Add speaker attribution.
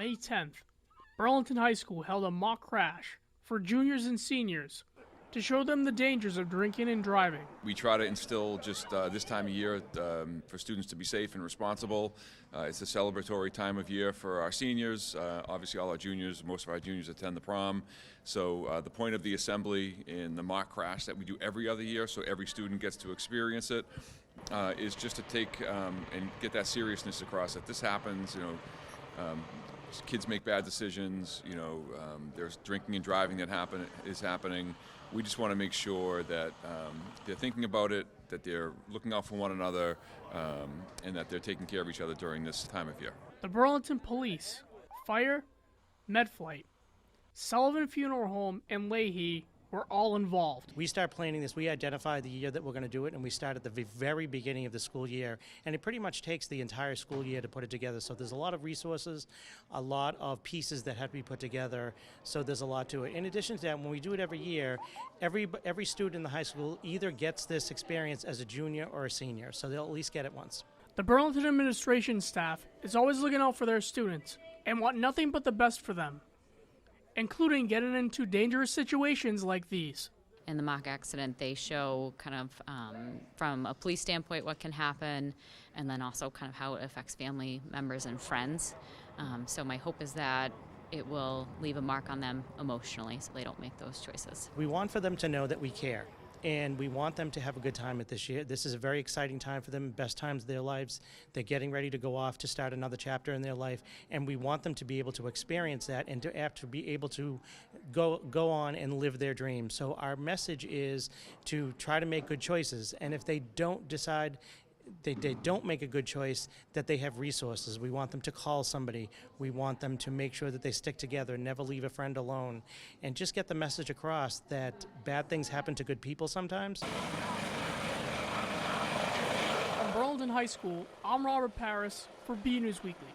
Speaker 1: May 10th, Burlington High School held a mock crash for juniors and seniors to show them the dangers of drinking and driving.
Speaker 2: We try to instill just this time of year for students to be safe and responsible. It's a celebratory time of year for our seniors. Obviously all our juniors, most of our juniors attend the prom. So the point of the assembly in the mock crash that we do every other year, so every student gets to experience it, is just to take and get that seriousness across that this happens. Kids make bad decisions. There's drinking and driving that is happening. We just want to make sure that they're thinking about it, that they're looking out for one another, and that they're taking care of each other during this time of year.
Speaker 1: The Burlington Police, Fire, MedFlight, Sullivan Funeral Home, and Leahy were all involved.
Speaker 3: We start planning this. We identify the year that we're going to do it, and we start at the very beginning of the school year. And it pretty much takes the entire school year to put it together. So there's a lot of resources, a lot of pieces that have to be put together. So there's a lot to it. In addition to that, when we do it every year, every student in the high school either gets this experience as a junior or a senior. So they'll at least get it once.
Speaker 1: The Burlington administration staff is always looking out for their students and want nothing but the best for them, including getting into dangerous situations like these.
Speaker 4: In the mock accident, they show kind of from a police standpoint what can happen, and then also kind of how it affects family members and friends. So my hope is that it will leave a mark on them emotionally so they don't make those choices.
Speaker 3: We want for them to know that we care, and we want them to have a good time at this year. This is a very exciting time for them, best times of their lives. They're getting ready to go off to start another chapter in their life, and we want them to be able to experience that and to be able to go on and live their dreams. So our message is to try to make good choices, and if they don't decide they don't make a good choice, that they have resources. We want them to call somebody. We want them to make sure that they stick together, never leave a friend alone, and just get the message across that bad things happen to good people sometimes.
Speaker 1: From Burlington High School, I'm Robert Paris for BNEWS Weekly.